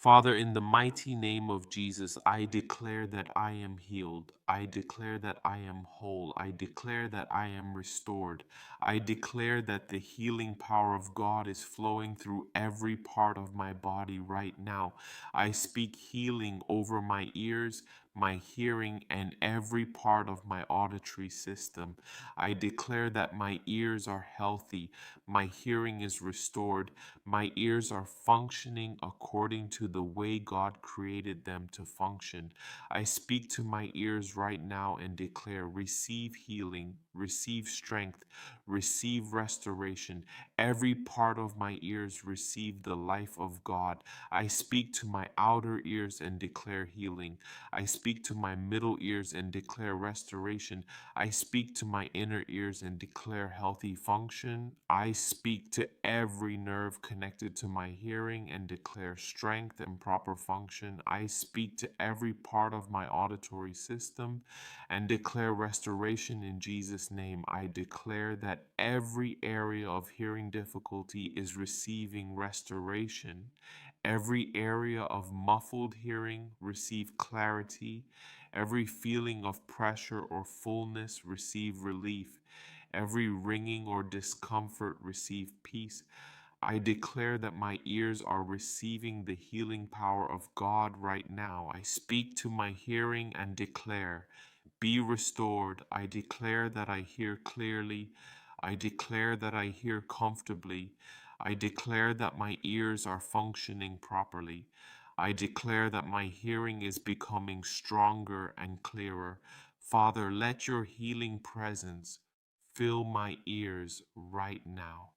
Father, in the mighty name of Jesus, I declare that I am healed. I declare that I am whole. I declare that I am restored. I declare that the healing power of God is flowing through every part of my body right now. I speak healing over my ears, my hearing, and every part of my auditory system. I declare that my ears are healthy, my hearing is restored, my ears are functioning according to the way God created them to function. I speak to my ears right now and declare, receive healing, receive strength, receive restoration. Every part of my ears receive the life of God. I speak to my outer ears and declare healing. I speak to my middle ears and declare restoration. I speak to my inner ears and declare healthy function. I speak to every nerve connected to my hearing and declare strength and proper function. I speak to every part of my auditory system and declare restoration in Jesus' name. I declare that every area of hearing difficulty is receiving restoration. Every area of muffled hearing receive clarity. Every feeling of pressure or fullness receive relief. Every ringing or discomfort receive peace. I declare that my ears are receiving the healing power of God right now. I speak to my hearing and declare, be restored. I declare that I hear clearly. I declare that I hear comfortably. I declare that my ears are functioning properly. I declare that my hearing is becoming stronger and clearer. Father, let your healing presence fill my ears right now.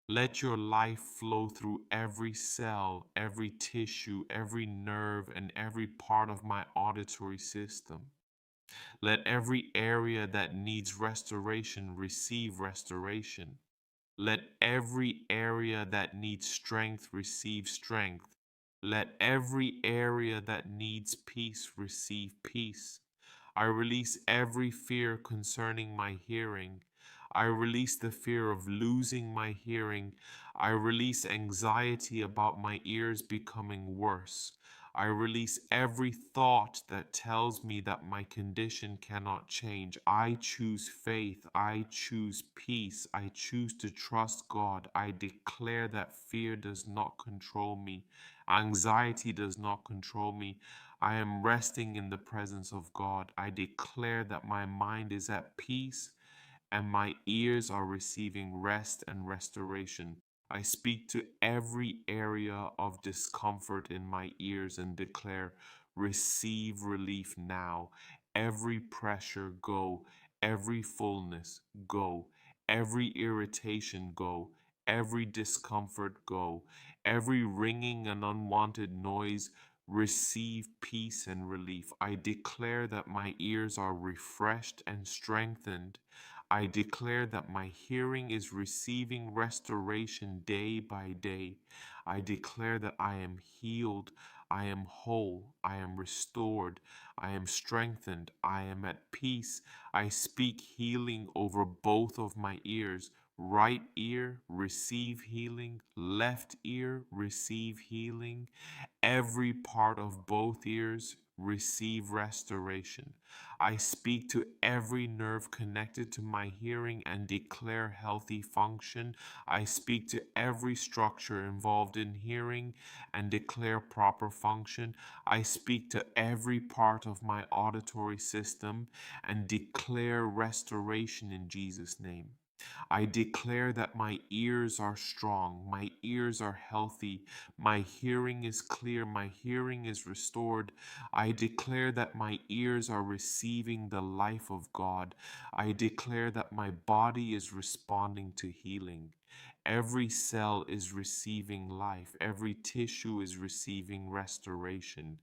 Let your life flow through every cell, every tissue, every nerve, and every part of my auditory system. Let every area that needs restoration receive restoration. Let every area that needs strength receive strength. Let every area that needs peace receive peace. I release every fear concerning my hearing. I release the fear of losing my hearing. I release anxiety about my ears becoming worse. I release every thought that tells me that my condition cannot change. I choose faith. I choose peace. I choose to trust God. I declare that fear does not control me. Anxiety does not control me. I am resting in the presence of God. I declare that my mind is at peace and my ears are receiving rest and restoration. I speak to every area of discomfort in my ears and declare, receive relief now. Every pressure go, every fullness go, every irritation go, every discomfort go, every ringing and unwanted noise receive peace and relief. I declare that my ears are refreshed and strengthened. I declare that my hearing is receiving restoration day by day. I declare that I am healed, I am whole, I am restored, I am strengthened, I am at peace. I speak healing over both of my ears. Right ear, receive healing. Left ear, receive healing. Every part of both ears receive restoration. I speak to every nerve connected to my hearing and declare healthy function. I speak to every structure involved in hearing and declare proper function. I speak to every part of my auditory system and declare restoration in Jesus' name. I declare that my ears are strong, my ears are healthy, my hearing is clear, my hearing is restored. I declare that my ears are receiving the life of God. I declare that my body is responding to healing. Every cell is receiving life. Every tissue is receiving restoration.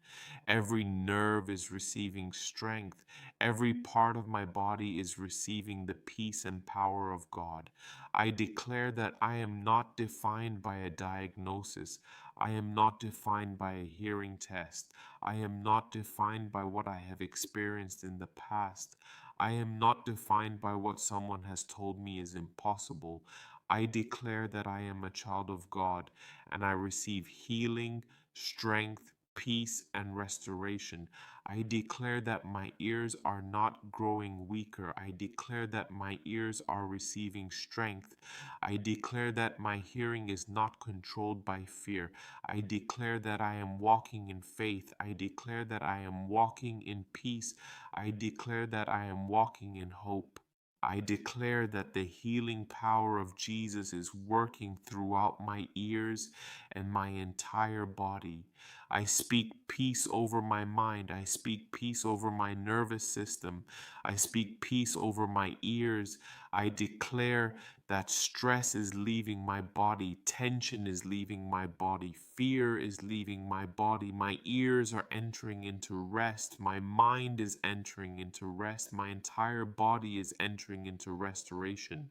Every nerve is receiving strength. Every part of my body is receiving the peace and power of God. I declare that I am not defined by a diagnosis. I am not defined by a hearing test. I am not defined by what I have experienced in the past. I am not defined by what someone has told me is impossible. I declare that I am a child of God and I receive healing, strength, peace, and restoration. I declare that my ears are not growing weaker. I declare that my ears are receiving strength. I declare that my hearing is not controlled by fear. I declare that I am walking in faith. I declare that I am walking in peace. I declare that I am walking in hope. I declare that the healing power of Jesus is working throughout my ears and my entire body. I speak peace over my mind. I speak peace over my nervous system. I speak peace over my ears. I declare that stress is leaving my body, tension is leaving my body, fear is leaving my body. My ears are entering into rest. My mind is entering into rest. My entire body is entering into restoration.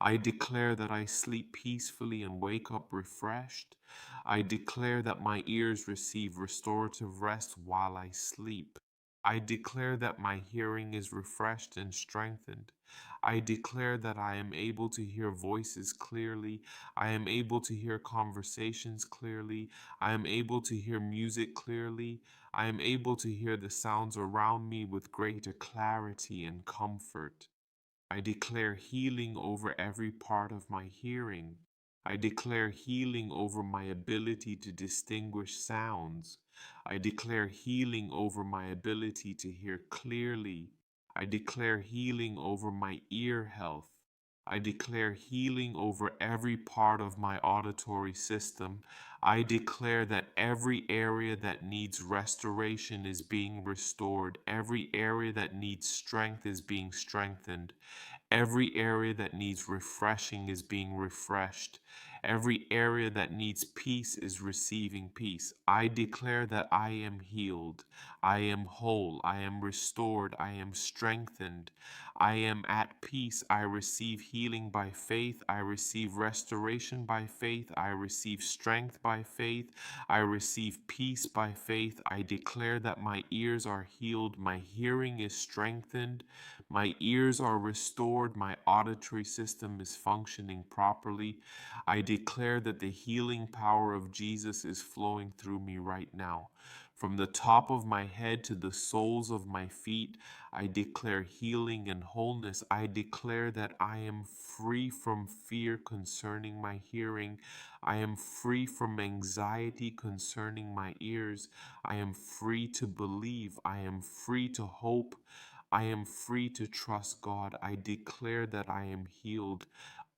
I declare that I sleep peacefully and wake up refreshed. I declare that my ears receive restorative rest while I sleep. I declare that my hearing is refreshed and strengthened. I declare that I am able to hear voices clearly. I am able to hear conversations clearly. I am able to hear music clearly. I am able to hear the sounds around me with greater clarity and comfort. I declare healing over every part of my hearing. I declare healing over my ability to distinguish sounds. I declare healing over my ability to hear clearly. I declare healing over my ear health. I declare healing over every part of my auditory system. I declare that every area that needs restoration is being restored. Every area that needs strength is being strengthened. Every area that needs refreshing is being refreshed. Every area that needs peace is receiving peace. I declare that I am healed. I am whole. I am restored. I am strengthened. I am at peace. I receive healing by faith. I receive restoration by faith. I receive strength by faith. I receive peace by faith. I declare that my ears are healed. My hearing is strengthened. My ears are restored. My auditory system is functioning properly. I declare that the healing power of Jesus is flowing through me right now. From the top of my head to the soles of my feet, I declare healing and wholeness. I declare that I am free from fear concerning my hearing. I am free from anxiety concerning my ears. I am free to believe. I am free to hope. I am free to trust God. I declare that I am healed.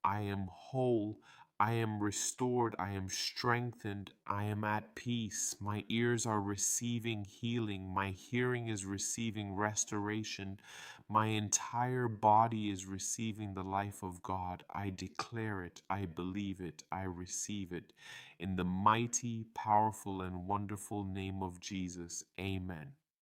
I am whole. I am restored. I am strengthened. I am at peace. My ears are receiving healing. My hearing is receiving restoration. My entire body is receiving the life of God. I declare it. I believe it. I receive it. In the mighty, powerful, and wonderful name of Jesus. Amen.